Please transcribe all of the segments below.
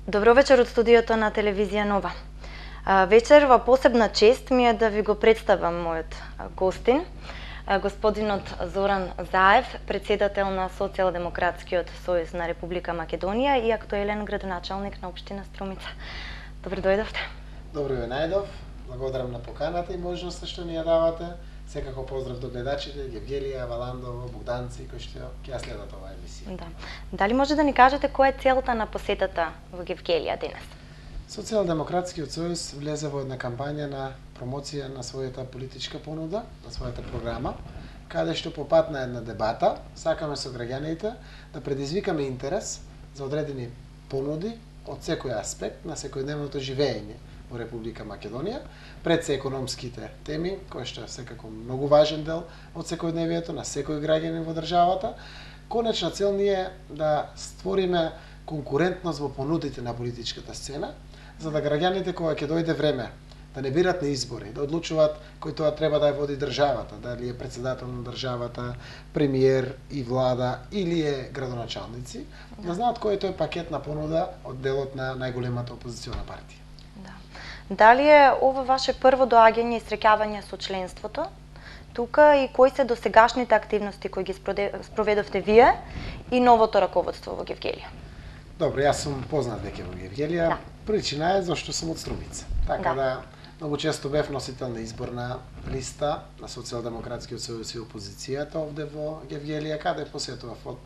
Добро вечер од студиото на телевизија Нова. Вечер во посебна чест ми е да ви го представам мојот гостин, господинот Зоран Заев, председател на Социјалдемократскиот сојуз на Република Македонија и актуелен градоначалник на општина Струмица. Добро дојдовте. Добро ве најдов. Благодарам на поканата и можноста што ни ја давате. Секако поздрав до гледачите, Гевгелија, Валандово, Богданци, кои што ќе ја следат оваа емисија. Да. Дали може да ни кажете која е целта на посетата во Гевгелија денес? Социјалдемократскиот сојуз влезе во една кампања на промоција на својата политичка понуда, на својата програма, каде што по пат на една дебата сакаме со граѓаните да предизвикаме интерес за одредени понуди од секој аспект на секојдневното живење во Република Македонија, пред се економските теми, кои што секако многу важен дел од секојдневието на секој граѓанин во државата. Конечна цел ни е да створиме конкурентност во понудите на политичката сцена, за да граѓаните кога ќе дојде време да не бират на избори, да одлучуваат кој тоа треба да ја води државата, дали е председател на државата, премиер и влада или е градоначалници, да знаат кој е тој пакет на понуда од делот на најголемата опозициона партија. Дали е ова ваше прво доаѓање и среќавање со членството тука и кои се досегашните активности кои ги спроведовте вие и новото раководство во Гевгелија? Добро, јас сум познат веќе во Гевгелија. Да. Причина е зашто сум од Струмица. Така да многу често бев носител на изборна листа на Социјалдемократскиот сојуз и опозицијата овде во Гевгелија, каде посетував од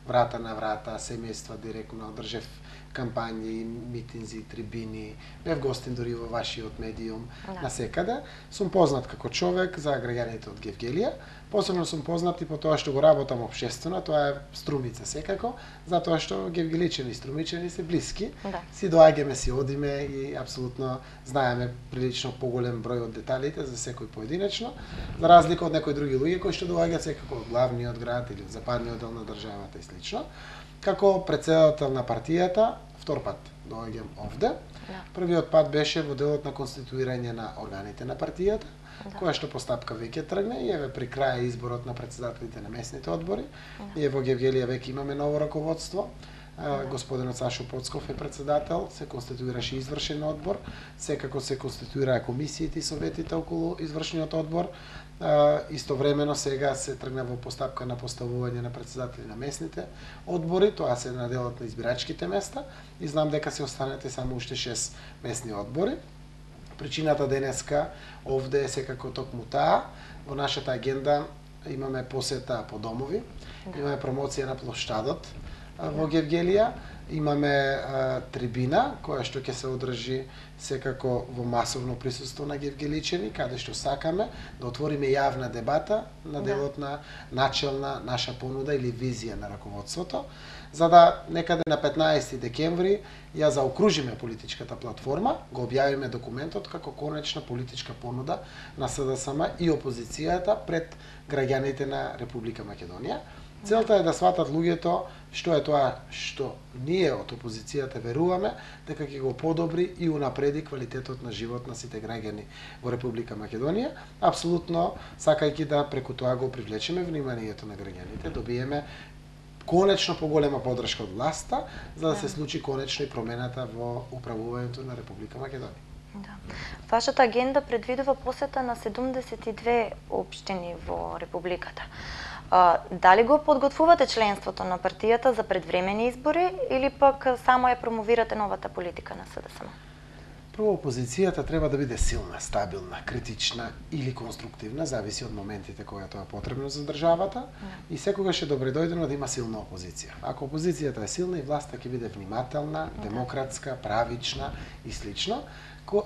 врата на врата, семејства директно, држев кампањи, митинзи, трибини, бев гостин дури во вашиот медиум, насекаде. Сум познат како човек за граѓаните од Гевгелија, посебно сум познат и по тоа што го работам општествено, тоа е Струмица секако, затоа што гевгеличани и струмичани се блиски, си доаѓаме, си одиме и апсолутно знаеме прилично поголем број од деталите за секој поединечно, за разлика од некои други луѓе кои што доаѓаат секако од главниот град или од западниот дел на државата и слично. Како председател на партијата, втор пат доаѓам овде. Првиот пат беше во делот на конституирање на органите на партијата, која што постапка веќе тргне и еве при крај изборот на председателите на местните одбори. И во Гевгелија веќе имаме ново раководство. Господинот Сашо Поцков е председател, се конституираше извршен одбор, секако се конституираа комисиите и советите околу извршниот одбор. Истовремено сега се тргна во постапка на поставување на председатели на местните одбори, тоа се на делот на избирачките места и знам дека се останете само уште 6 местни одбори. Причината денеска овде е секако токму таа. Во нашата агенда имаме посета по домови, имаме промоција на плоштадот во Гевгелија, имаме трибина која што ќе се одржи секако во масовно присуство на гевгеличани, каде што сакаме да отвориме јавна дебата на делот на начелна наша понуда или визија на раководството, за да некаде на 15 декември ја заокружиме политичката платформа, го објавиме документот како конечна политичка понуда на СДСМ и опозицијата пред граѓаните на Република Македонија. Целта е да сватат луѓето што е тоа што ние од опозицијата веруваме дека ќе го подобри и унапреди квалитетот на живот на сите граѓани во Република Македонија, апсолутно сакајќи да преку тоа го привлечеме вниманието на граѓаните, добиеме конечно поголема поддршка од власта за да се случи конечно и промената во управувањето на Република Македонија. Вашата агенда предвидува посета на 72 општини во Републиката. Дали го подготвувате членството на партијата за предвремени избори или пак само ја промовирате новата политика на СДСМ? Прво, опозицијата треба да биде силна, стабилна, критична или конструктивна, зависи од моментите кога тоа е потребно за државата и секогаш е добре дојдено да има силна опозиција. Ако опозицијата е силна и власта ќе биде внимателна, демократска, правична и слично,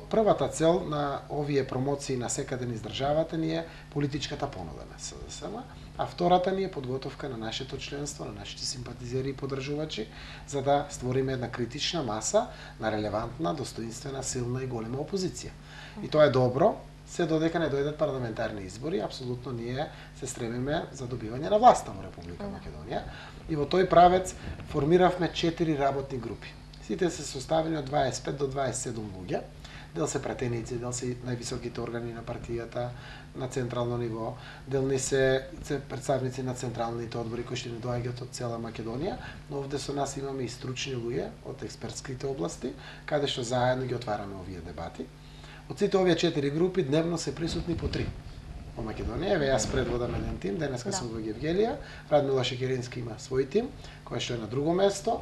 првата цел на овие промоции на секаде низ државата ни е политичката понуда на СДСМ, а втората ни е подготовка на нашето членство, на нашите симпатизери и поддржувачи, за да створиме една критична маса на релевантна, достоинствена, силна и голема опозиција. И тоа е добро, се додека не дојдат парламентарни избори, апсолутно ние се стремиме за добивање на власта во Република Македонија. И во тој правец формиравме 4 работни групи. Сите се составени од 25 до 27 луѓе. дел се пратеници, дел се највисоките органи на партијата на централно ниво, делни се представници на централните одбори кои што не доаѓаат од цела Македонија, но овде со нас имаме и стручни луѓе од експертските области, каде што заедно ги отвараме овие дебати. Од сите овие 4 групи дневно се присутни по 3 во Македонија. Еве јас предводам еден тим, денеска сум во Гевгелија, Радмила Шекерински има свој тим, кој што е на друго место.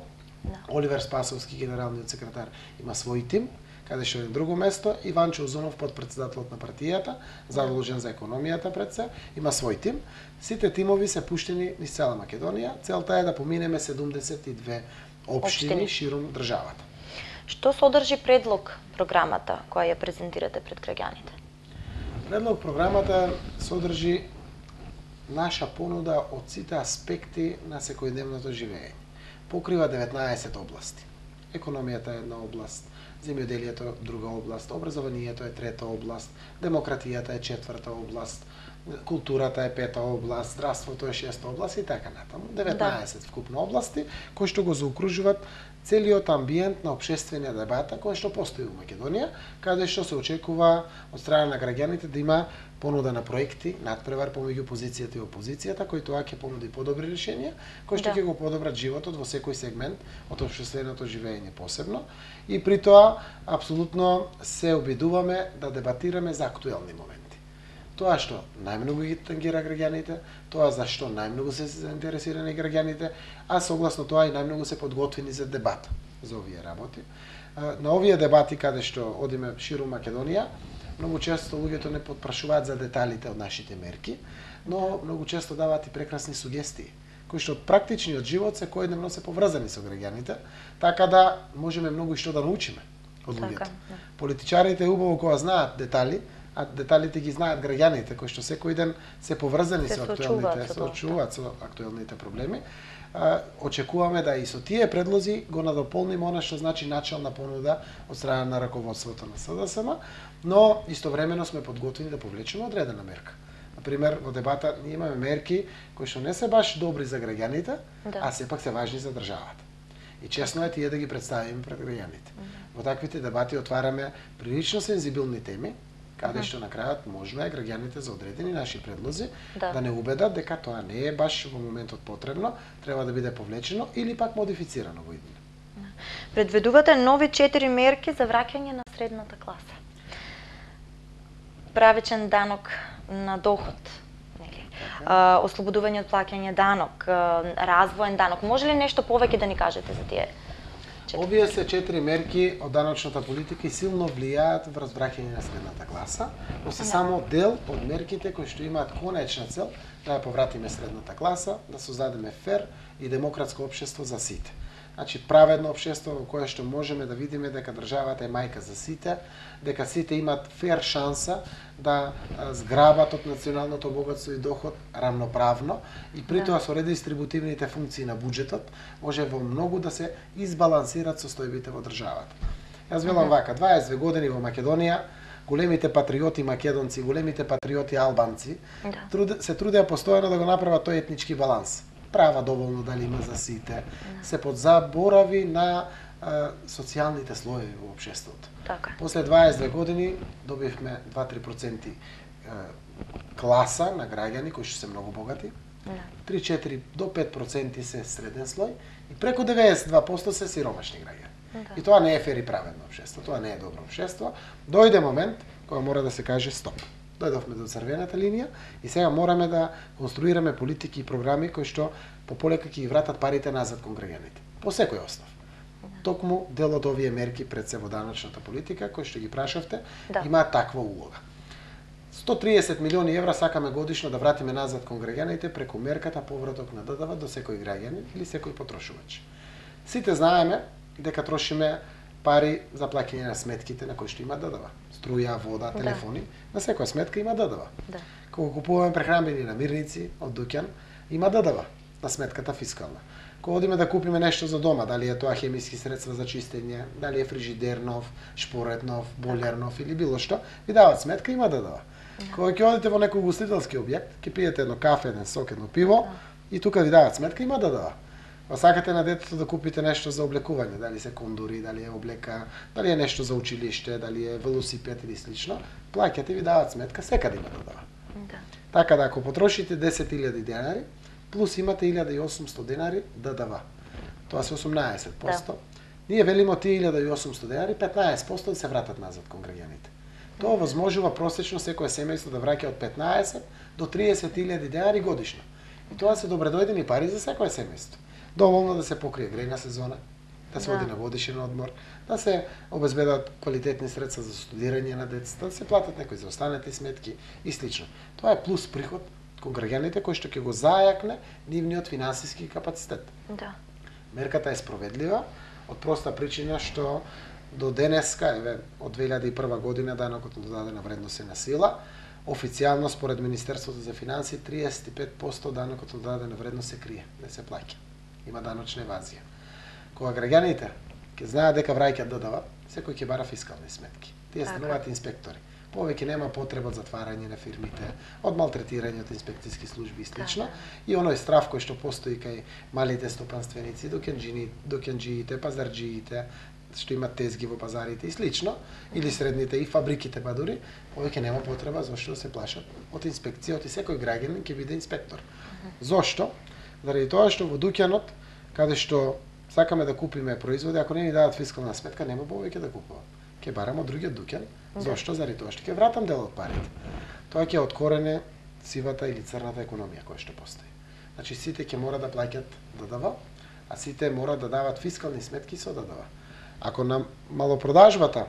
Оливер Спасовски, генералниот секретар, има свој тим, каде што е на друго место. Иванчо Озонов, подпредседателот на партијата, задолжен за економијата пред се, има свој тим. Сите тимови се пуштени низ цела Македонија. Целта е да поминеме 72 општини широм државата. Што содржи предлог програмата која ја презентирате пред граѓаните? Предлог програмата содржи наша понуда од сите аспекти на секојдневното живење. Покрива 19 области. Економијата е една област, земјоделието е друга област, образованието е трета област, демократијата е четврта област, културата е пета област, здравството е шеста област и така натаму. 19 вкупно области кои што го заокружуваат целиот амбиент на општествена дебата која што постои во Македонија, каде што се очекува од страна на граѓаните да има понуда на проекти, надпревар помеѓу позицијата и опозицијата, кој тоа ќе понуди подобри решенија, кои што ќе го подобрат животот во секој сегмент од општественото живење посебно, и при тоа апсолутно се обидуваме да дебатираме за актуелни моменти. Тоа што најмногу ги тангира граѓаните, тоа за што најмногу се заинтересирани граѓаните, а согласно тоа и најмногу се подготвени за дебата за овие работи. На овие дебати каде што одиме широм Македонија, многу често луѓето не потпрашуваат за деталите од нашите мерки, но многу често даваат и прекрасни сугестии, кои што од практичниот живот секојдневно се поврзани со граѓаните, така да можеме многу што да научиме од луѓето. Политичарите убаво кога знаат детали, а деталите ги знаат граѓаните кои што секој ден се поврзани со актуелните, соочуваат со актуелните проблеми. Очекуваме да и со тие предлози го надополниме она што значи начална понуда од страна на раководството на СДСМ, но истовремено сме подготвени да повлечеме одредена мерка. Например, во дебата ние имаме мерки кои што не се баш добри за граѓаните, а сепак се важни за државата. И честно е тие да ги представиме пред граѓаните. Во таквите дебати отвараме прилично сензибилни теми, каде што на крајот можно е граѓаните за одредени наши предлози да не убедат дека тоа не е баш во моментот потребно, треба да биде повлечено или пак модифицирано во иднина. Предвидувате нови 4 мерки за враќање на средната класа. Правечен данок на доход, ослободување од плаќање данок, развоен данок. Може ли нешто повеќе да ни кажете за тие? Овие се 4 мерки од даночната политика и силно влијаат врз враќање на средната класа, но се само дел од мерките кои што имаат конечна цел да ја повратиме средната класа, да создадеме фер и демократско општество за сите. Значи праведно општество во кое што можеме да видиме дека државата е мајка за сите, дека сите имаат фер шанса да зграбат од националното богатство и доход рамноправно и при тоа со редистрибутивните функции на буџетот може во многу да се избалансират состојбите во државата. Јас велам вака, 22 години во Македонија, големите патриоти македонци, големите патриоти албанци се трудеа постојано да го направат тој етнички баланс. Права доволно дали има за сите, се подзаборави на социјалните слоеви во општеството. После 22 години добивме 2-3% класа на граѓани кои што се многу богати, 3-4 до 5% се среден слој и преку 92% се сиромашни граѓани. И тоа не е фер и праведно општество, тоа не е добро општество. Дојде момент кога мора да се каже стоп. Дојдовме до црвената линија и сега мораме да конструираме политики и програми кои што пополека ќе ги вратат парите назад кон граѓаните. По секој основ. Токму дел од овие мерки пред се во даночната политика, кои што ги прашавте, имаат таква улога. 130 милиони евра сакаме годишно да вратиме назад кон граѓаните преку мерката повраток на ДДВ до секој граѓанин или секој потрошувач. Сите знаеме дека трошиме пари за плаќање на сметките на кои што има ДДВ. Струја, вода, телефони, на секоја сметка има ДДВ. Кога купуваме прехранбени намирници од дуќан, има ДДВ на сметката фискална. Кога одиме да купиме нешто за дома, дали е тоа хемиски средства за чистење, дали е фрижидер нов, шпорет нов, болер нов или било што, ви дават сметка, има ДДВ. Кога ќе одите во некој угостителски објект, ќе пиете едно кафе, еден сок, едно пиво и тука ви дават сметка, има ДДВ. Па сакате на детето да купите нешто за облекување, дали се кондури, дали е облека, дали е нешто за училиште, дали е велосипед или слично, плаќате, ви дават сметка, секаде има да дава. Да. Така да ако потрошите 10.000 денари, плюс имате 1.800 денари да дава. Тоа се 18%. Да. Ние велиме тие 1.800 денари, 15% да се вратат назад кон граѓаните. Тоа возможува просечно секое семејство да враќа од 15 до 30.000 денари годишно. И тоа се добредојдени пари за секое семејство. Доволно да се покрие грејна сезона, да се оди на годишен одмор, да се обезбедат квалитетни средства за студирање на децата, да се платат некои за останати сметки и слично. Тоа е плюс приход кон граѓаните кој што ќе го зајакне нивниот финансиски капацитет. Да. Мерката е спроведлива од проста причина што до денеска, еве, од 2001 година данокот на додадена вредност е на сила. Официјално според Министерството за финансии 35% данокот на додадена вредност се крие, не се плаќа. Има даночна евазија. Кога граѓаните ќе знаат дека враќаат ДДВ, секој ќе бара фискални сметки. Тие стануваат инспектори. Повеќе нема потреба од затварање на фирмите, од малтретирање од инспекцијски служби и слично. И оној страф кој што постои кај малите стопанственици, докенџиите, пазарџиите, што имат тезги во пазарите и слично, или средните и фабриките па дури, повеќе нема потреба зашто се плашат од инспекција, и секој граѓанин ќе биде инспектор. Зошто? Заради тоа што во дуќанот, каде што сакаме да купиме производи, ако не ни дадат фискална сметка, нема повеќе да купувам. Ќе барам од другиот дуќан. Зошто? Заради тоа што ќе вратам дел од парите. Тоа ќе откорене сивата или црната економија која што постои. Значи сите ќе мора да плаќат ДДВ, а сите мора да дават фискални сметки со ДДВ. Ако на малопродажбата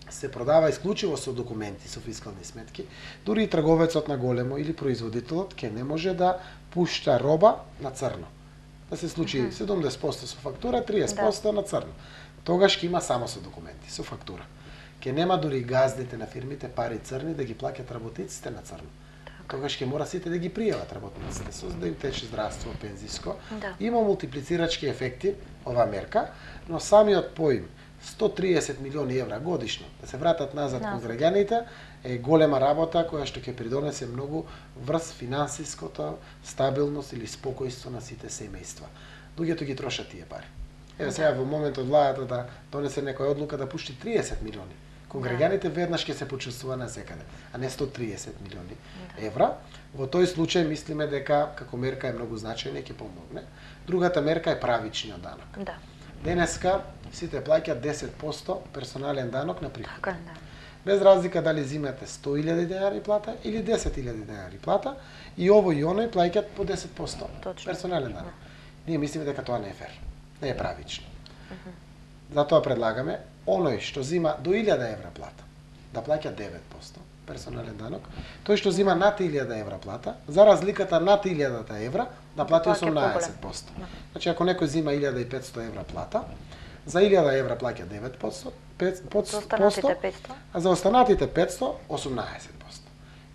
се продава исклучиво со документи, со фискални сметки, дури и трговецот на големо или производителот ќе не може да пушта роба на црно. Да се случи 70% со фактура, 30% на црно. Тогаш ќе има само со документи, со фактура. Ќе нема дури газдите на фирмите пари црни да ги плаќат работниците на црно. Тогаш ќе мора сите да ги пријават работниците, со да им тече здравство, пензиско. Има мултиплицирачки ефекти оваа мерка, но самиот поим 130 милиони евра годишно да се вратат назад кон граѓаните е голема работа која што ќе придонесе многу врз финансиското стабилност или спокојство на сите семејства. Луѓето ги трошат тие пари. Еве сега во моментот владата да донесе некоја одлука да пушти 30 милиони. Кон граѓаните веднаш ќе се почувствува насекаде, а не 130 милиони евра. Во тој случај мислиме дека како мерка е многу значајна и ќе помогне. Другата мерка е правичниот данок. Денеска сите плаќаат 10% персонален данок на приход. Без разлика дали зимате 100.000 денари плата или 10.000 денари плата, и овој и оној плаќаат по 10% персонален данок. Ние мислиме дека тоа не е фер, не е правично. Затоа предлагаме оној што зима до 1000 евра плата да плаќа 9% персонален данок, тој што зима над 1000 евра плата, за разликата над 1000 евра да плати 18%. Значи ако некој зима 1500 евра плата, за 1000 евра плаќа 9%, а за останатите 500 18%.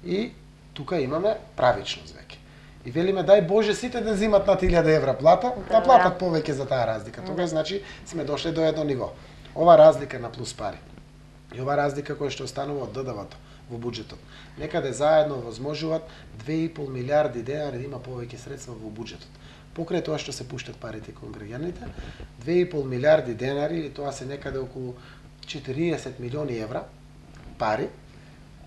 И тука имаме правичност веќе. И велиме дај Боже сите да зимат над 1000 евра плата, да платат повеќе за таа разлика. Тогаш значи сме дошли до едно ниво. Ова разлика на плюс пари и ова разлика која што останува од ДДВ-то во буџетот, некаде заедно возможуваат 2,5 милиарди денари да има повеќе средства во буџетот. Покрај тоа што се пуштат парите кон граѓаните, 2,5 милиарди денари, или тоа се некаде околу 40 милиони евра пари,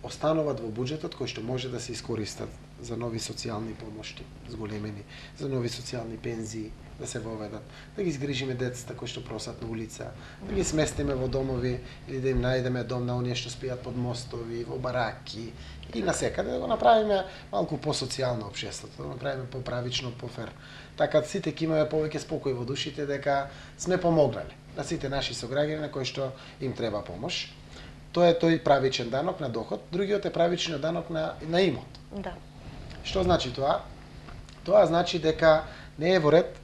остануваат во буџетот кои што може да се искористат за нови социјални помошти, зголемени, за нови социјални пензии, да се воведат, да ги згрижиме децата кои што просат на улица, да ги сместиме во домови или да им најдеме дом на оние што спијат под мостови, во бараки и насекаде, да го направиме малку по-социјално општеството, да го направиме поправично, пофер. Така сите ќе имаме повеќе спокој во душите дека сме помогнали на сите наши сограѓани на кои што им треба помош. Тоа е тој правичен данок на доход, другиот е правичниот данок на имот. Што значи тоа? Тоа значи дека не е во ред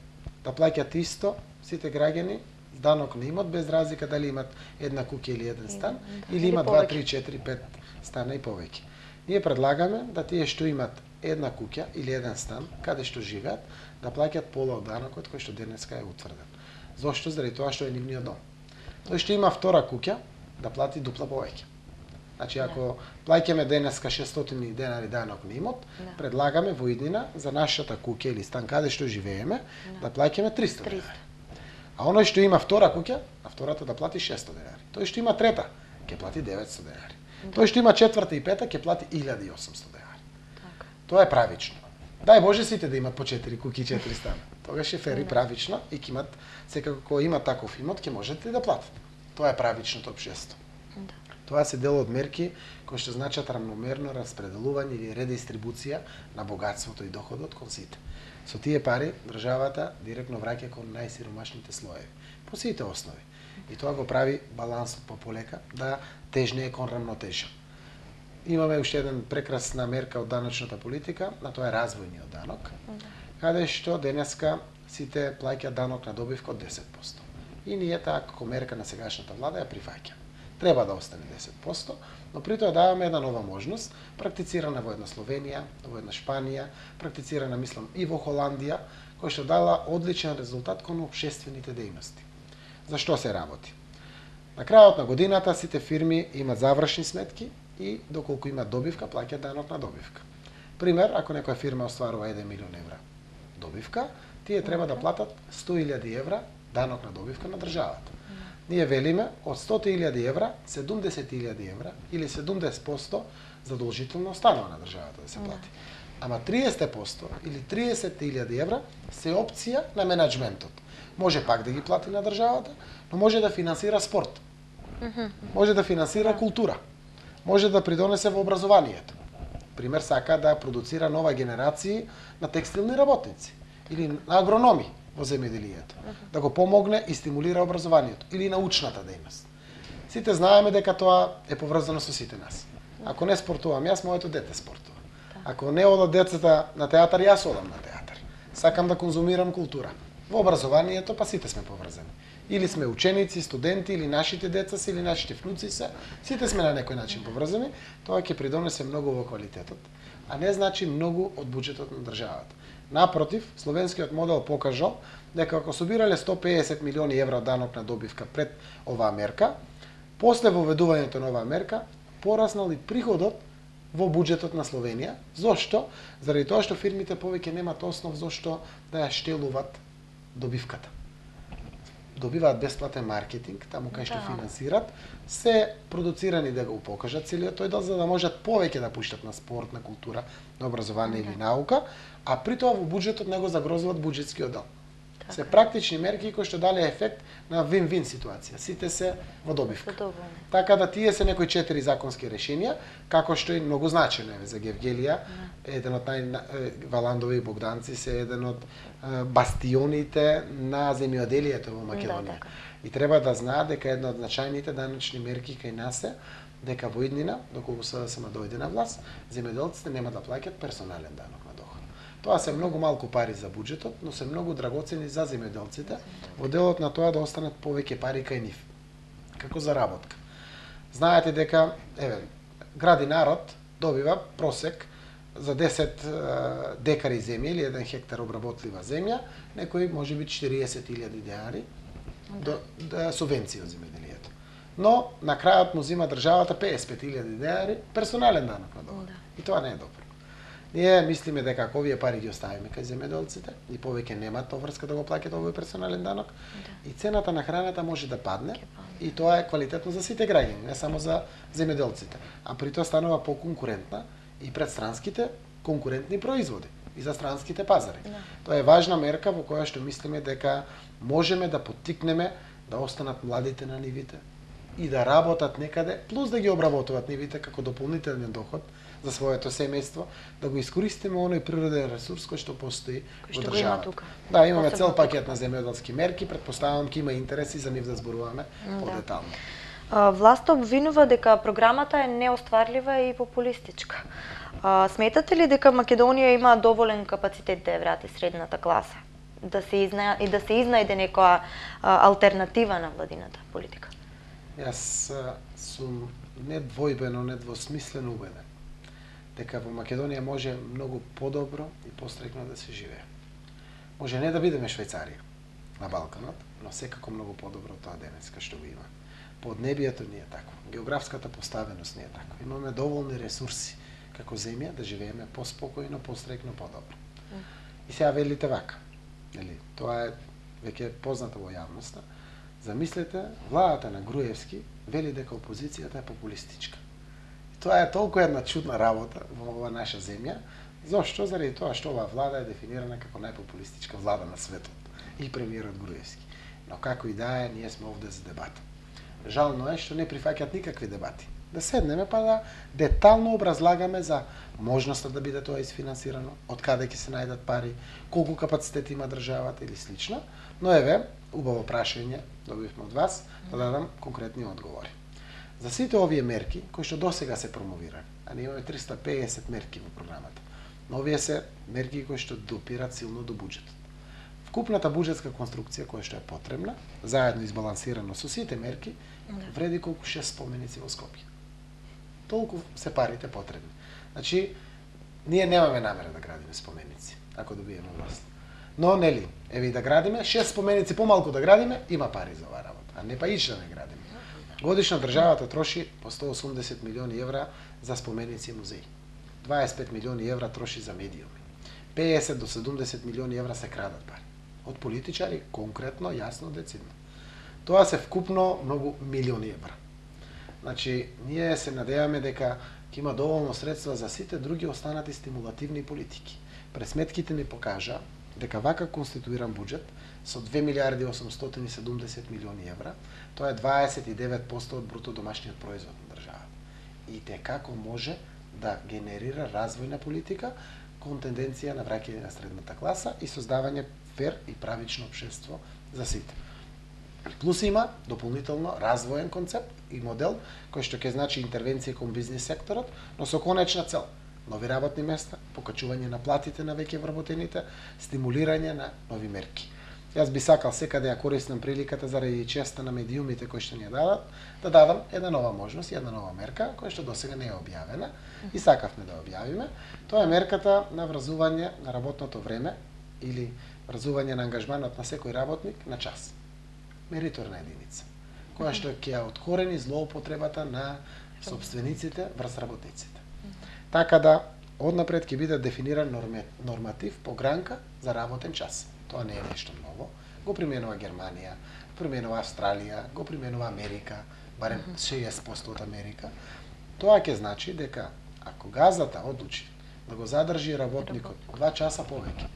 да плаќат исто сите граѓани данок на имот без разлика дали имат една куќа или еден стан или имат 2, 3, 4, 5 стана и повеќе. Ние предлагаме да тие што имат една куќа или еден стан каде што живеат да плаќат пола од данокот кој што денеска е утврден. Зошто? Заради тоа што е нивниот дом. Тој што има втора куќа да плати дупла повеќе. Значи, ако плаќаме денеска 600 денари данок на имот, предлагаме во иднина за нашата куќа или стан каде што живееме, да плаќаме 300 денари. А оној што има втора куќа, на втората да плати 600 денари. Тој што има трета, ќе плати 900 денари. Тој што има четврта и пета, ќе плати 1800 денари. Тоа е правично. Дај Боже сите да имат по 4 куќи и 4 стана. Тогаш е фер и правично и ќе имат, секако кој има таков имот, ќе можете да платите. Тоа е правичното општество. Тоа се дел од мерки кои што значат рамномерно распределување или редистрибуција на богатството и доходот кон сите. Со тие пари државата директно враќа кон најсиромашните слоеви по сите основи. И тоа го прави балансот полека да тежне кон рамнотежа. Имаме уште еден прекрасна мерка од даночната политика, на тоа е развојниот данок, каде што денеска сите плаќаат данок на добивка од 10%. И ние таа како мерка на сегашната влада ја прифаќаме. Треба да остане 10%, но при тоа даваме една нова можност, практицирана во една Словенија, во една Шпанија, практицирана, мислам, и во Холандија, која што дала одличен резултат кон општествените дејности. За што се работи? На крајот на годината сите фирми имаат завршни сметки и доколку имаат добивка, плаќаат данок на добивка. Пример, ако некоја фирма остварува 1 милион евра добивка, тие треба да платат 100.000 евра данок на добивка на државата. Ние велиме од 100.000 евра, 70.000 евра или 70% задолжително останува на државата да се плати. Ама 30% или 30.000 евра се опција на менеджментот. Може пак да ги плати на државата, но може да финансира спорт. Може да финансира култура. Може да придонесе во образованието. Пример, сака да продуцира нова генерации на текстилни работници или на агрономи во земјоделието, да го помогне и стимулира образованието или научната дејност. Сите знаеме дека тоа е поврзано со сите нас. Ако не спортувам јас, моето дете спортува. Ако не одат децата на театар, јас одам на театар. Сакам да конзумирам култура. Во образованието па сите сме поврзани. Или сме ученици, студенти, или нашите деца се, или нашите внуци се, сите сме на некој начин поврзани, тоа ќе придонесе многу во квалитетот, а не значи многу од буџетот на државата. Напротив, словенскиот модел покажал дека ако собирале 150 милиони евра од данок на добивка пред оваа мерка, после воведувањето на оваа мерка, пораснал и приходот во буџетот на Словенија. Зошто? Заради тоа што фирмите повеќе немат основ зошто да ја штелуваат добивката. Добиваат бесплатен маркетинг, таму кај што финансират, се продуцирани да го покажат целиот тој дел, за да можат повеќе да пуштат на спорт, на култура, на образование или наука, а при тоа во буџетот не го загрозуват буџетскиот дел. Се практични мерки кои што дале ефект на вин-вин ситуација. Сите се во добивка. Така да тие се некои 4 законски решенија, како што и многу значено е за Гевгелија, еден од Валандови и Богданци се еден од бастионите на земјоделието во Македонија. И треба да знаат дека една од значајните даночни мерки кај нас е дека во иднина, доколку СДСМ дојде на власт, земјоделците нема да плаќаат персонален данок на доход. Тоа се многу малку пари за буџетот, но се многу драгоцени за земјоделците, во делот на тоа да останат повеќе пари кај нив, како заработка. Знаете дека, гради народ добива просек за 10 декари земја или 1 хектар обработлива земја, некој можеби 40.000 денари субвенција од земјоделието. Но на крајот му зима државата 55.000 денари персонален данок на доход. И тоа не е добро. Ние мислиме дека ако овие пари ги оставиме кај земјоделците и повеќе немаат врска да го плаќаат овој персонален данок, и цената на храната може да падне, и тоа е квалитетно за сите граѓани, не само за земјоделците, а при тоа станува поконкурентна и пред странските конкурентни производи и за странските пазари. Тоа е важна мерка во која што мислиме дека можеме да поттикнеме да останат младите на нивите и да работат некаде, плюс да ги обработуваат нивите како дополнителен доход за своето семејство, да го искористиме оној природен ресурс кој што постои во државата. Да, имаме цел пакет на земјоделски мерки, претпоставувам ќе има интереси за нив да зборуваме подетално. Власта обвинува дека програмата е неостварлива и популистичка. Сметате ли дека Македонија има доволен капацитет да ја врати средната класа? Да се изнајде некоја алтернатива на владината политика? Јас сум недвојбено, недвосмислено убеден дека во Македонија може многу подобро и пострекно да се живее. Може не да бидеме Швајцарија на Балканот, но секако многу подобро тоа денеска што го има. Поднебието не е такво, географската поставеност не е таква. Имаме доволни ресурси како земја да живееме поспокојно, пострекно, подобро. И сега велите вака, нели, тоа е веќе познато во јавноста. Замислете, владата на Груевски вели дека опозицијата е популистичка. И тоа е толку една чудна работа во ова наша земја. Зошто? Заради тоа што оваа влада е дефинирана како најпопулистичка влада на светот и премиерот Груевски. Но како и да е, ние сме овде за дебата. Жално е што не прифаќаат никакви дебати. Да седнеме па да детално образлагаме за можноста да биде тоа isfinansirано, од каде ќе се најдат пари, колку капацитет има државата или слично. Но еве, убаво прашање добивме од вас, да дадам конкретни одговори. За сите овие мерки кои што досега се промовирани, а ние имаме 350 мерки во програмата, но овие се мерки кои што допират силно до буџетот. Вкупната буџетска конструкција која што е потребна, заедно избалансирано со сите мерки, вреди колку 6 споменици во Скопје. Толку се парите потребни. Значи, ние немаме намера да градиме споменици, ако добиеме власт. Но, нели, еве и да градиме, 6 споменици помалку да градиме, има пари за оваа работа, а не па иш да не градиме. Годишно државата троши по 180 милиони евра за споменици и музеи. 25 милиони евра троши за медиуми. 50 до 70 милиони евра се крадат пари. Од политичари, конкретно, јасно, децидно. Тоа се вкупно многу милиони евра. Значи, ние се надеваме дека ќе има доволно средства за сите други останати стимулативни политики. Пресметките ни покажа дека вака конституиран буџет со 2 милиарди 870 милиони евра, тоа е 29% од бруто домашниот производ на државата. И како може да генерира развојна политика кон тенденција на враќање на средната класа и создавање фер и правично општество за сите. Плюс има дополнително развоен концепт и модел кој што ќе значи интервенција кон бизнис секторот, но со конечна цел нови работни места, покачување на платите на веќе вработените, стимулирање на нови мерки. Јас би сакал секаде ја користам приликата заради честа на медиумите кои што ни ја дадат, да дадам една нова можност, една нова мерка која што досега не е објавена и сакавме да објавиме. Тоа е мерката на врзување на работното време или врзување на ангажманот на секој работник на час. Мериторна единица, која што ќе ја откорени злоупотребата на собствениците врз работниците. Така да, однапред ќе биде дефиниран норматив по гранка за работен час. Тоа не е нешто ново. Го применува Германија, применува Австралија, го применува Америка, барем 60% од Америка. Тоа ќе значи дека ако газата одлучи да го задржи работникот 2 часа повеќе,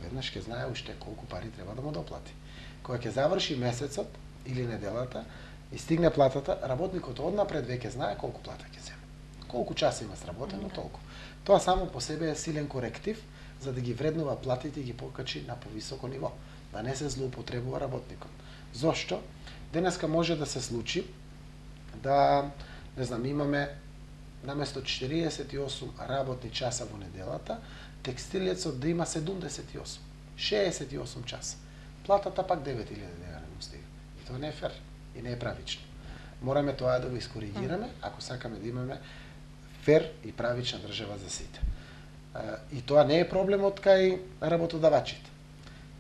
веднаш ќе знае уште колку пари треба да му доплати. Кога ќе заврши месецот или неделата и стигне платата, работникот однапред веќе знае колку плата ќе земе. Колку часа има сработено, толку. Тоа само по себе е силен коректив за да ги вреднува платите и ги покачи на повисоко ниво, да не се злоупотребува работникот. Зошто? Денеска може да се случи да, не знам, имаме наместо 48 работни часа во неделата, текстилецот да има 78, 68 часа. Платата пак 9000 денара му стига. И тоа не е фер и не е правично. Мораме тоа да го искоригираме, ако сакаме да имаме фер и правична држава за сите. И тоа не е проблемот кај работодавачите.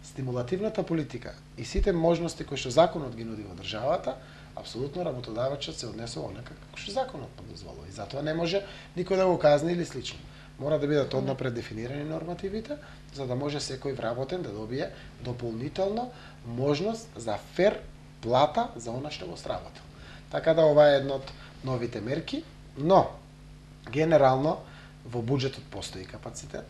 Стимулативната политика и сите можности кои што законот ги нуди во државата, апсолутно работодавачот се однесува онака како што законот му дозволува. И затоа не може никој да го казни или слично. Мора да бидат однапред дефинирани нормативите, за да може секој вработен да добие дополнително можност за фер плата за она што го сработил. Така да ова е едно од новите мерки, но генерално во буџетот постои капацитет.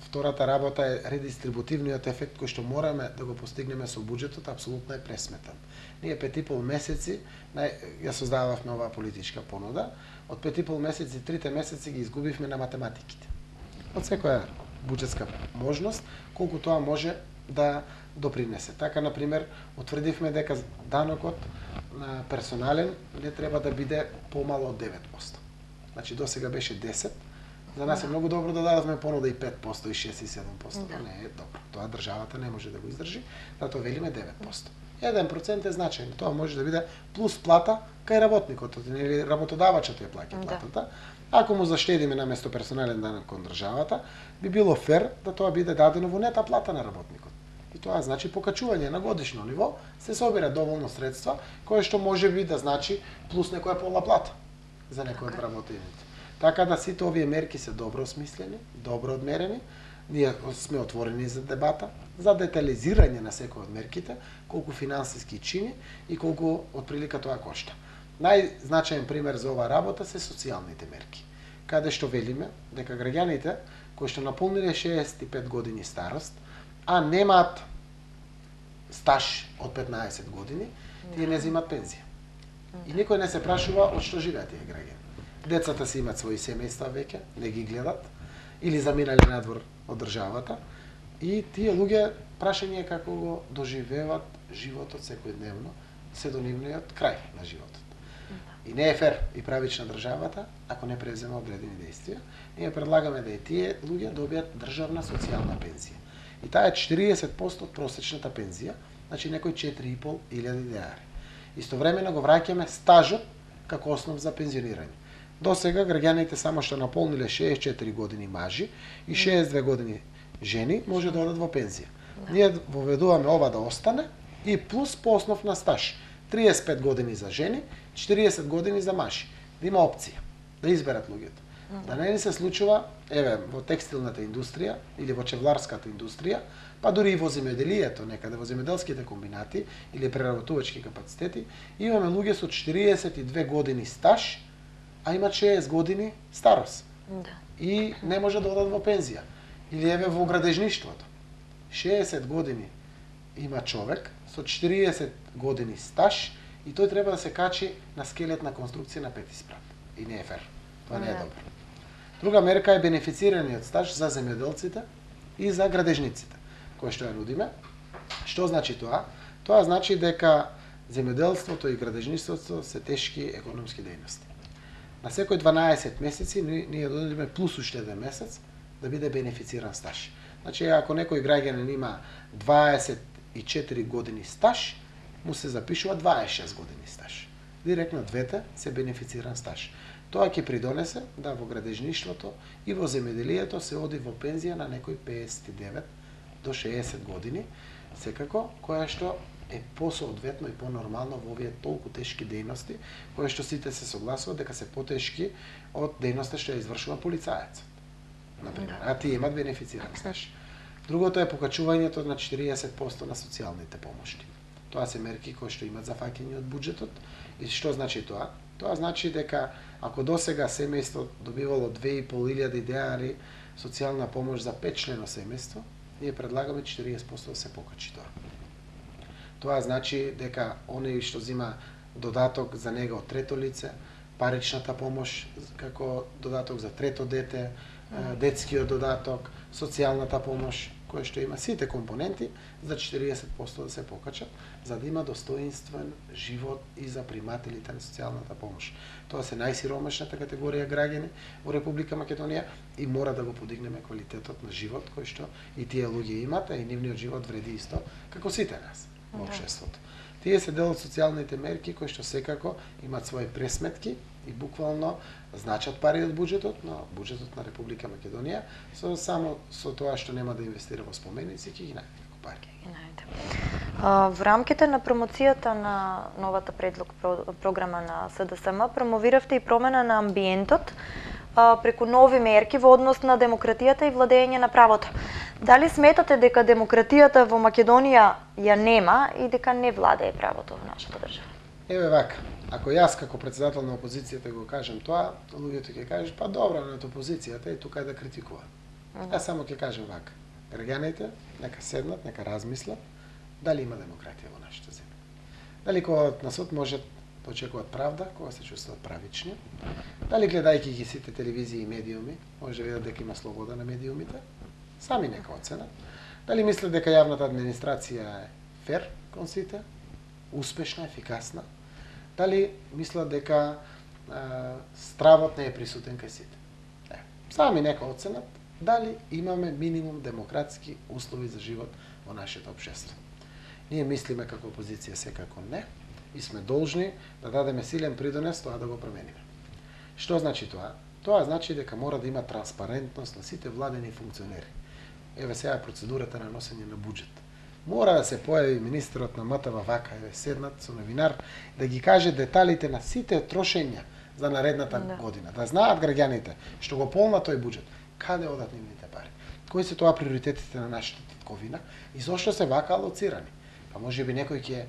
Втората работа е редистрибутивниот ефект кој што мораме да го постигнеме со буџетот, апсолутно е пресметан. Ние 5,5 месеци ја создававме оваа политичка понуда, од 5,5 месеци 3 месеци ги изгубивме на математиките. Од секоја буџетска можност, колку тоа може да допринесе. Така, например, утврдивме дека данокот на персонален не треба да биде помало од 9%. Значи, досега беше 10%. За нас е многу добро да дадовме понуда и 5%, и 6% и 7%, но не е добро. Тоа државата не може да го издржи, затоа велиме 9%. 1% е значајно, тоа може да биде плюс плата кај работникот, или работодавачот ја плаќа платата. Ако му заштедиме наместо персонален данок кон државата, би било фер да тоа биде дадено во нета плата на работникот. И тоа значи покачување на годишно ниво, се собира доволно средства, кое што може би да значи плюс некоја пола плата за некој од вработените. Така да сите овие мерки се добро осмислени, добро одмерени. Ние сме отворени за дебата, за детализирање на секој од мерките, колку финансиски чини и колку отприлика тоа кошта. Најзначаен пример за оваа работа се социјалните мерки, каде што велиме дека граѓаните кои што наполниле 65 години старост, а немаат стаж од 15 години, тие не земат пензија. И никој не се прашува од што живеат тие граѓани. Децата си имат своји семејства веќе, не ги гледат, или заминале надвор од државата, и тие луѓе прашање е како го доживеат животот секојдневно, се до нивниот крај на животот. И не е фер и правична државата ако не презема одредени дејствија. Ние предлагаме да и тие луѓе добијат државна социјална пензија. И таа е 40% од просечната пензија, значи некој 4.500 денари. Истовремено го враќаме стажот како основ за пензионирање. До сега граѓаните само што наполниле 64 години мажи и 62 години жени може да одат во пензија. Ние воведуваме ова да остане и плюс по основ на стаж. 35 години за жени, 40 години за мажи. Да има опција, да изберат луѓето. Да не ни се случува, еве, во текстилната индустрија или во чевларската индустрија, па дури и во земјоделието, некаде во земјоделските комбинати или преработувачки капацитети, имаме луѓе со 42 години стаж, а имат 60 години старост. И не може да одат во пензија. Или еве во градежништвото. 60 години има човек со 40 години стаж и тој треба да се качи на скелетна конструкција на 5 спрат. И не е фер. Тоа не е добро. Друга мерка е бенефицираниот стаж за земјоделците и за градежниците, кој што ја нудиме. Што значи тоа? Тоа значи дека земјоделството и градежништвото се тешки економски дејности. На секој 12 месеци ние додадиме плюс уште еден месец да биде бенефициран стаж. Значи, ако некој граѓанин има 24 години стаж, му се запишува 26 години стаж. Директно двете се бенефициран стаж. Тоа ќе придонесе да во градежништвото и во земјоделието се оди во пензија на некој 59 до 60 години, секако, која што е посоодветно и понормално во овие толку тешки дејности, кои што сите се согласуваат дека се потешки од дејноста што ја извршува полицаецот. Например, а тие имат бенефициран стаж. Другото е покачувањето на 40% на социјалните помошти. Тоа се мерки кои што имат зафаќање од буџетот. И што значи тоа? Тоа значи дека ако досега семејство добивало 2.500 денари социјална помош за 5-члено семејство, ние предлагаме 40% да се покачи тоа. Тоа значи дека оној што зема додаток за нега од трето лице, паричната помош како додаток за трето дете, детскиот додаток, социјалната помош, кој што има сите компоненти за 40% да се покачат, за да има достоинствен живот и за примателите на социјалната помош. Тоа се најсиромашната категорија граѓани во Република Македонија и мора да го подигнеме квалитетот на живот кој што и тие луѓе имат, а и нивниот живот вреди исто како сите нас во општеството. Тие се дел од социјалните мерки кои што секако имаат своји пресметки и буквално значат пари од буџетот, но буџетот на Република Македонија само со тоа што нема да инвестира во споменици ќе ги најде како пари. Во рамките на промоцијата на новата предлог програма на СДСМ промовиравте и промена на амбиентот преку нови мерки во однос на демократијата и владење на правото. Дали сметате дека демократијата во Македонија ја нема и дека не владее правото во нашата држава? Еве вака, ако јас како претседател на опозицијата го кажам тоа, луѓето ќе кажат, па добро, на опозицијата и тука е да критикува. Јас само ќе кажам вака, граѓаните нека седнат, нека размислат дали има демократија во нашата земја. Дали кога на суд можат да очекуваат правда, кога се чувствуваат правични, дали гледајќи ги сите телевизии и медиуми, може да видат дека има слобода на медиумите, сами нека оценат. Дали мислат дека јавната администрација е фер кон сите, успешна, ефикасна, дали мислат дека стравот не е присутен кај сите. Сами нека оценат дали имаме минимум демократски услови за живот во нашето општество. Ние мислиме како опозиција секако не и сме должни да дадеме силен придонес тоа да го промениме. Што значи тоа? Тоа значи дека мора да има транспарентност на сите владени функционери. Еве сега процедурата на носење на буџет. Мора да се појави министерот на МТВ вака и седнат со новинар да ги каже деталите на сите трошења за наредната година. Да знаат граѓаните што го полна тој буџет, каде одат нивните пари, кои се тоа приоритетите на нашата татковина и зошто се вака алоцирани. Па може би некој ќе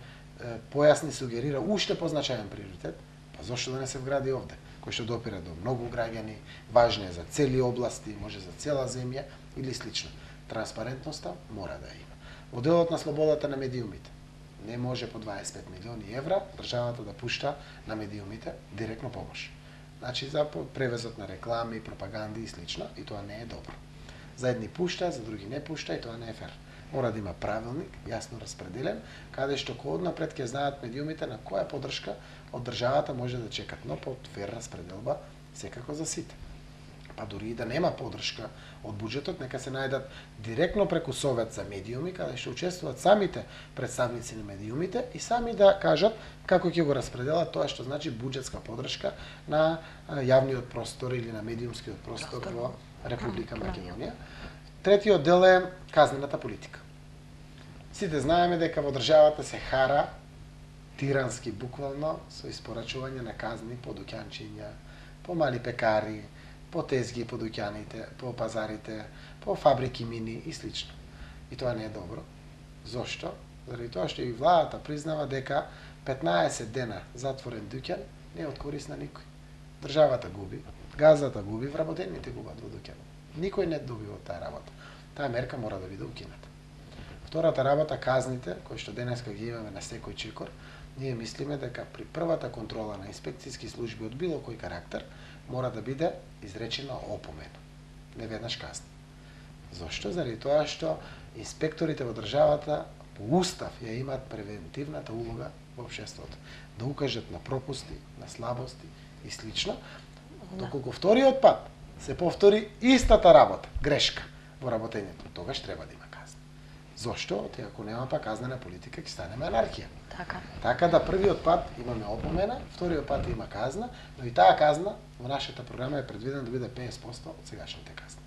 појасни, сугерира уште позначаен приоритет, па зошто да не се вгради овде, кој што допира до многу граѓани, важно е за цели области, може за цела земја или слично. Транспарентноста мора да има. Во делот на слободата на медиумите не може по 25 милиони евра државата да пушта на медиумите директно помош. Значи за превезот на реклами, пропаганди и слично, и тоа не е добро. За едни пушта, за други не пушта и тоа не е фер. Мора да има правилник, јасно распределен, каде што кој однапред ќе знаат медиумите на која поддршка од државата може да чекат, но под фер распределба секако за сите. Па дури и да нема поддршка од буџетот, нека се најдат директно преку Совет за медиуми, каде што учествуваат самите представници на медиумите и сами да кажат како ќе го распределат тоа што значи буџетска поддршка на јавниот простор или на медиумскиот простор во Република Македонија. Третиот дел е казнената политика. Сите знаеме дека во државата се хара тирански буквално со испорачување на казни по дуќанчиња, по мали пекари, по тезги по дуќаните, по пазарите, по фабрики мини и слично. И тоа не е добро. Зошто? Заради тоа што и владата признава дека 15 дена затворен дуќан не е од корис на никој. Државата губи, газата губи, вработените губат во дуќан. Никој не добива од таа работа. Таа мерка мора да биде укината. Втората работа, казните, кои што денеска ги имаме на секој чекор, ние мислиме дека при првата контрола на инспекцијски служби од било кој карактер мора да биде изречена опомена, не веднаш казна. Зошто? Заради тоа што инспекторите во државата по устав ја имаат превентивната улога во општеството, да укажат на пропусти, на слабости и слично, доколку вториот пат се повтори истата работа, грешка во работењето, тогаш треба да има казна. Зошто? Те ако нема па казнена политика, ќе станеме анархија. Така да првиот пат имаме опомена, вториот пат има казна, но и таа казна во нашата програма е предвидена да биде 50% од сегашните казни.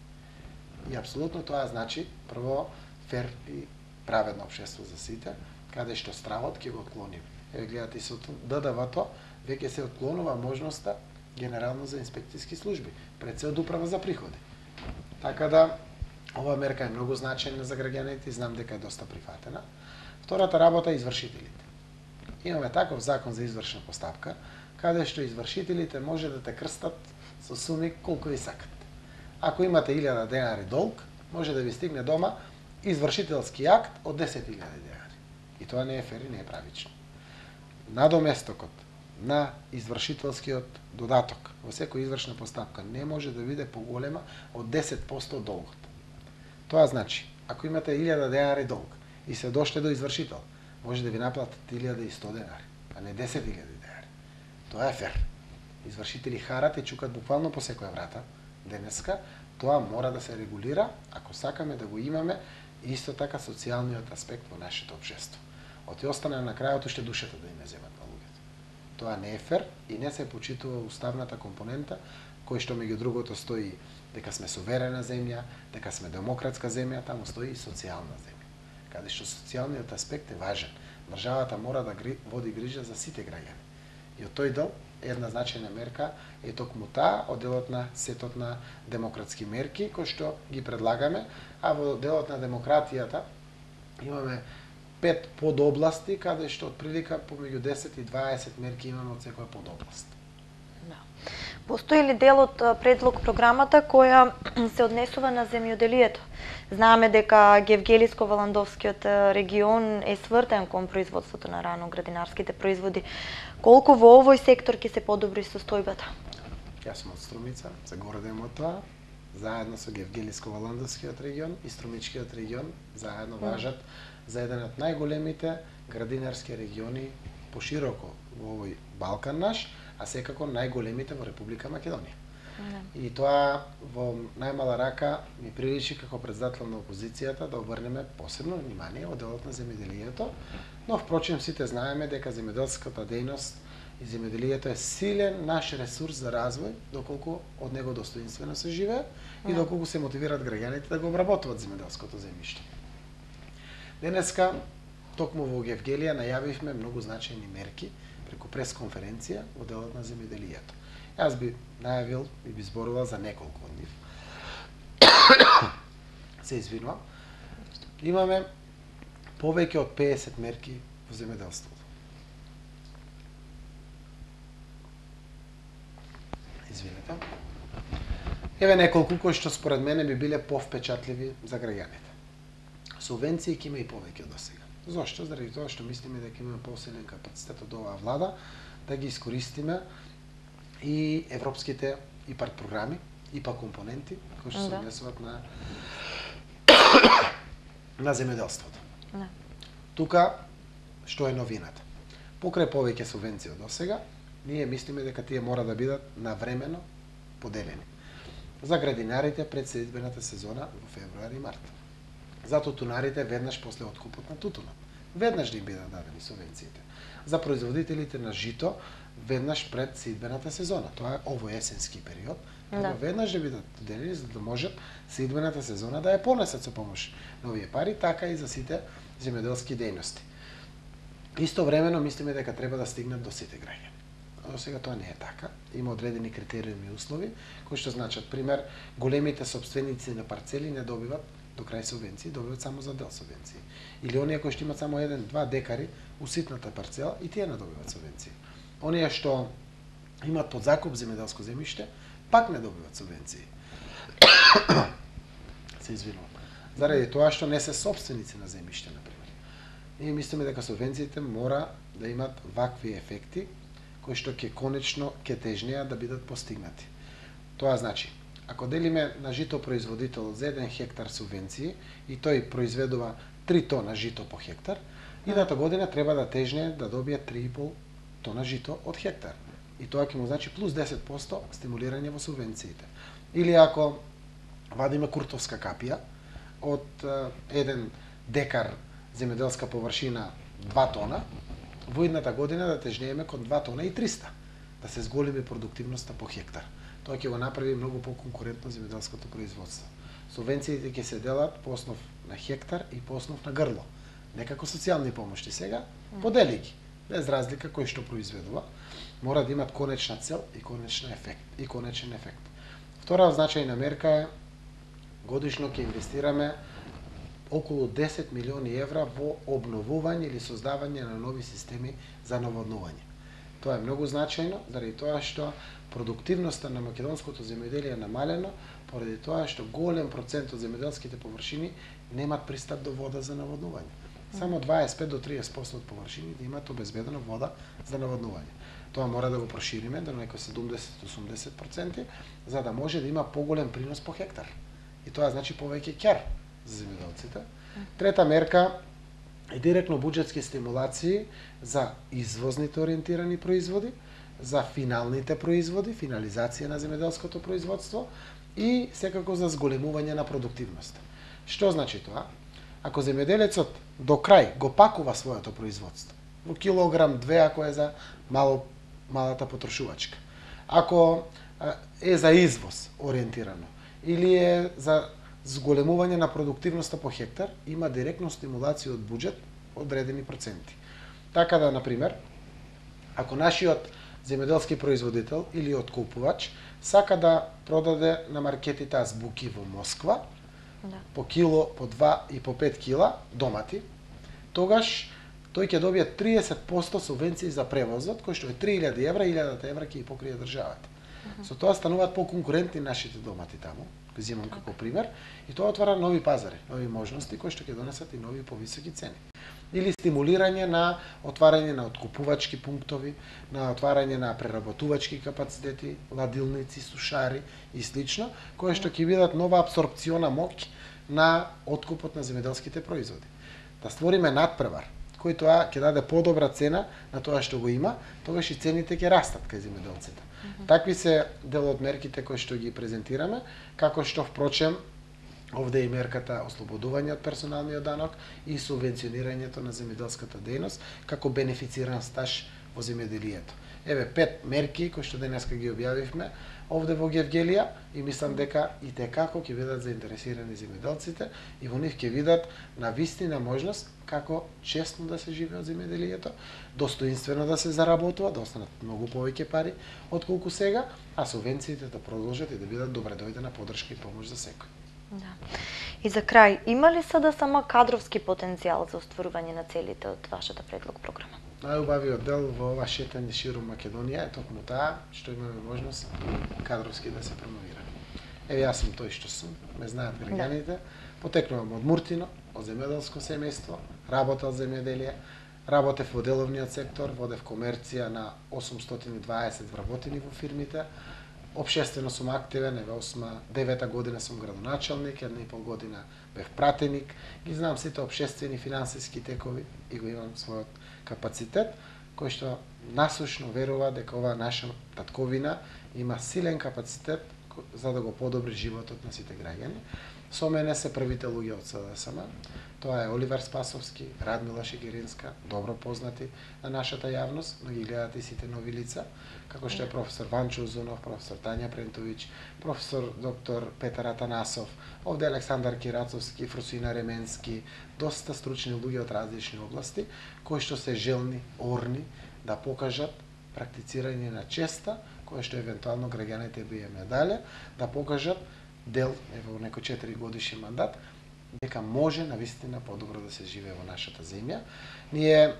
И апсолутно тоа значи прво фер и праведно општество за сите, каде што стравот ќе го отклониме. Еве гледате и со ДДВ-то веќе се отклонува можноста генерално за инспекцијски служби, пред се од управа за приходи. Така да ова мерка е многу значајна за граѓаните и знам дека е доста прифатена. Втората работа е извршителите. Имаме таков закон за извршна постапка, каде што извршителите може да те крстат со суми колку ви сакат. Ако имате 1000 денари долг, може да ви стигне дома извршителски акт од 10.000 денари. И тоа не е фер и не е правично. Надоместокот на извршителскиот додаток во секоја извршна постапка не може да биде поголема од 10% од долгот. Тоа значи, ако имате 1000 денари долг и се дошле до извршител, може да ви наплатат 1100 денари, а не 10.000 денари. Тоа е фер. Извршители харат и чукат буквално по секоја врата. Денеска тоа мора да се регулира, ако сакаме да го имаме исто така социјалниот аспект во нашето општество. Оти остане на крајот уште душата да им ја земат на луѓето. Тоа не е фер и не се почитува уставната компонента, кој што меѓу другото стои дека сме суверена земја, дека сме демократска земја, таму стои и социјална земја, каде што социјалниот аспект е важен. Државата мора да води грижа за сите граѓани. И од тој дел една значајна мерка е токму таа од делот на сетот на демократски мерки кои што ги предлагаме, а во делот на демократијата имаме 5 подобласти каде што отприлика помеѓу 10 и 20 мерки имаме од секоја подобласт. Постои ли дел од предлог програмата која се однесува на земјоделието? Знаеме дека Гевгелиско-Валандовскиот регион е свртен кон производството на рано-градинарските производи. Колку во овој сектор ќе се подобри состојбата? Јас сум од Струмица, се гордеем од тоа. Заедно со Гевгелиско-Валандовскиот регион и Струмичкиот регион заедно важат за еден од најголемите градинарски региони пошироко во овој Балкан наш, а секако најголемите во Република Македонија. И тоа во најмала рака ми приличи како председател на опозицијата да обрнеме посебно внимание од делот на земјоделието, но впрочем сите знаеме дека земјоделската дејност и земјоделието е силен наш ресурс за развој, доколку од него достоинствено се живее и доколку се мотивираат граѓаните да го обработуваат земјоделското земјиште. Денеска, токму во Гевгелија најавивме многу значајни мерки преку пресконференција во делот на земјоделието. Јас би најавил и би зборувал за неколку од нив. Се извинувам. Имаме повеќе од 50 мерки во земјоделството. Извинете. Еве неколку кои што според мене би биле повпечатливи за граѓаните. Субвенции ќе има и повеќе од досега. Зошто? Заради тоа што мислиме дека имаме посилен капацитет од оваа влада да ги искористиме и европските ИПАР програми, ИПА компоненти кои што се однесуваат на земјоделството. Тука што е новината? Покрај повеќе субвенции од досега, ние мислиме дека тие мора да бидат навремено поделени. За градинарите пред седбената сезона во февруари и март. За тутунарите веднаш после откупот на тутунот. Веднаш да им бидат дадени субвенциите. За производителите на жито веднаш пред сидбената сезона. Тоа е овој есенски период. Треба веднаш да бидат поделени за да можат сидбената сезона да ја понесат со помош на овие пари, така и за сите земјоделски дејности. Истовремено мислиме дека треба да стигнат до сите граѓани. До сега тоа не е така. Има одредени критериуми и услови, кои што значат, пример, големите собственици на парцели не добиват до крај субвенции, добиват само за дел субвенции. Или оние кои што имат само 1-2 декари у ситната парцела, и тие не добиват субвенции. Оние што имат под закуп земјоделско земјиште, пак не добиват субвенции. Се извинувам. Заради тоа што не се собственици на земјиште, например. Ние мислиме дека субвенциите мора да имат вакви ефекти кои што конечно ќе тежнеат да бидат постигнати. Тоа значи, ако делиме на жито производител за 1 хектар субвенции и тој произведува 3 тона жито по хектар, идната година треба да тежне да добие 3,5 тона жито од хектар. И тоа ќе му значи плюс 10% стимулирање во субвенциите. Или ако вадиме куртовска капија од 1 декар земјоделска површина 2 тона, во идната година да тежнееме кон 2 тона и 300, да се зголеми продуктивноста по хектар. Тоа ќе го направи многу поконкурентно земјоделското производство. Субвенциите ќе се делат по основ на хектар и по основ на грло. Не како социјални помошти сега, подели ги, без разлика кој што произведува, мора да имат конечна цел и конечен ефект. Втора значајна мерка е годишно ќе инвестираме околу 10 милиони евра во обновување или создавање на нови системи за наводнување. Тоа е многу значајно, заради тоа што продуктивноста на македонското земјоделие е намалено, поради тоа што голем процент од земјоделските површини немаат пристап до вода за наводнување. Само 25 до 30% од површините имаат обезбедена вода за наводнување. Тоа мора да го прошириме до некои 70-80%, за да може да има поголем принос по хектар. И тоа значи повеќе ќар за земјоделците. Трета мерка е директно буџетски стимулации за извозните ориентирани производи, за финалните производи, финализација на земјоделското производство и секако за зголемување на продуктивноста. Што значи тоа? Ако земјоделецот до крај го пакува своето производство, во килограм 2 ако е за малата потрошувачка, ако е за извоз ориентирано или е за зголемување на продуктивноста по хектар, има директно стимулација од буџет одредени проценти. Така да, например, ако нашиот земјоделски производител или откупувач сака да продаде на маркетите азбуки во Москва, по кило, по 2 и по 5 кила домати, тогаш тој ќе добие 30% субвенции за превозот, кој што е 3000 евра, 1000 евра ќе ги покрие државата. Со тоа стануваат поконкурентни нашите домати таму, го земам како пример, и тоа отвара нови пазари, нови можности кои што ќе донесат и нови повисоки цени. Или стимулирање на отварање на откупувачки пунктови, на отварање на преработувачки капацитети, ладилници, сушари и слично, кои што ќе бидат нова апсорбциона моќ на откупот на земјоделските производи. Да створиме надпревар, кој тоа ќе даде подобра цена на тоа што го има, тогаш и цените ќе растат кај земјоделците. Такви се дел од мерките кои што ги презентираме, како што впрочем овде е и мерката ослободување од персоналниот данок и субвенционирањето на земјоделската дејност како бенефициран стаж во земјоделието. Еве 5 мерки кои што денеска ги објавивме овде во Гевгелија и мислам дека и како ќе бидат заинтересирани земјоделците и во нив ќе видат на вистина можност како честно да се живее од земјоделието, достоинствено да се заработува, да останат многу повеќе пари отколку сега, а субвенциите да продолжат и да бидат добредојдена поддршка и помош за секој. Да. И за крај, има ли сада сама кадровски потенцијал за остварување на целите од вашата предлог програма? Најубавиот дел во ова шетање ширум Македонија е токму таа што имаме можност кадровски да се промовираме. Еве јас сум тој што сум, ме знаат граѓаните, потекнувам од Муртино, од земјоделско семејство, работел земјоделие, работев во деловниот сектор, водев комерција на 820 вработени во фирмите, општествено сум активен, еве 9-та година сум градоначелник, 1,5 година бев пратеник, ги знам сите општествени финансиски текови и го имам својот капацитет, кој што насушно верува дека оваа наша татковина има силен капацитет за да го подобри животот на сите граѓани. Со мене се првите луѓе од СДСМ. Тоа е Оливер Спасовски, Радмила Шегеринска, добро познати на нашата јавност, но ги гледате и сите нови лица, како што е професор Ванчо Узунов, професор Тања Прентовиќ, професор доктор Петар Атанасов, овде Александар Кирацовски, Фрусина Ременски, доста стручни луѓе од различни области, кои што се желни, орни да покажат практицирање на честа, која што евентуално граѓаните би ја медале, да покажат дел, во некој 4 годишен мандат, дека може навистина подобро да се живее во нашата земја. Ние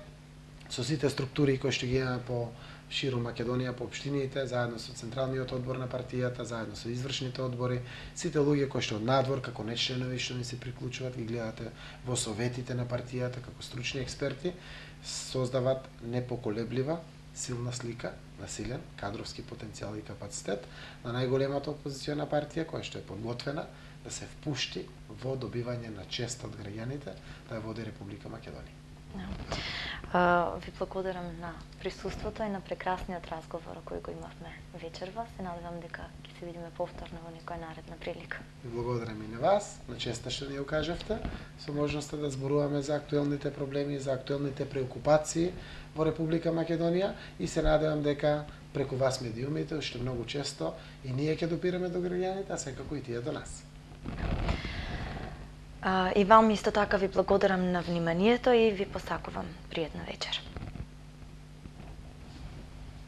со сите структури кои што ги имаме по ширум Македонија, по општините, заедно со Централниот одбор на партијата, заедно со извршните одбори, сите луѓе кои што од надвор, како нечленови што ни се приклучуваат, ги гледате во советите на партијата, како стручни експерти, создават непоколеблива, силна слика на силен кадровски потенцијал и капацитет на најголемата опозициона партија, која што е подготвена да се впушти во добивање на чест од граѓаните да ја води Република Македонија. Ви благодарам на присуството и на прекрасниот разговор кој го имавме вечерва. Се надевам дека ќе се видиме повторно во некоја наредна прилика. Ви благодарам и на вас, на честа што ни ја укажавте, со можноста да зборуваме за актуелните проблеми, за актуелните преокупации во Република Македонија и се надевам дека преку вас медиумите уште многу често и ние ќе допираме до граѓаните, а секако и тие до нас. И вам исто така ви благодарам на вниманието и ви посакувам пријатна вечер.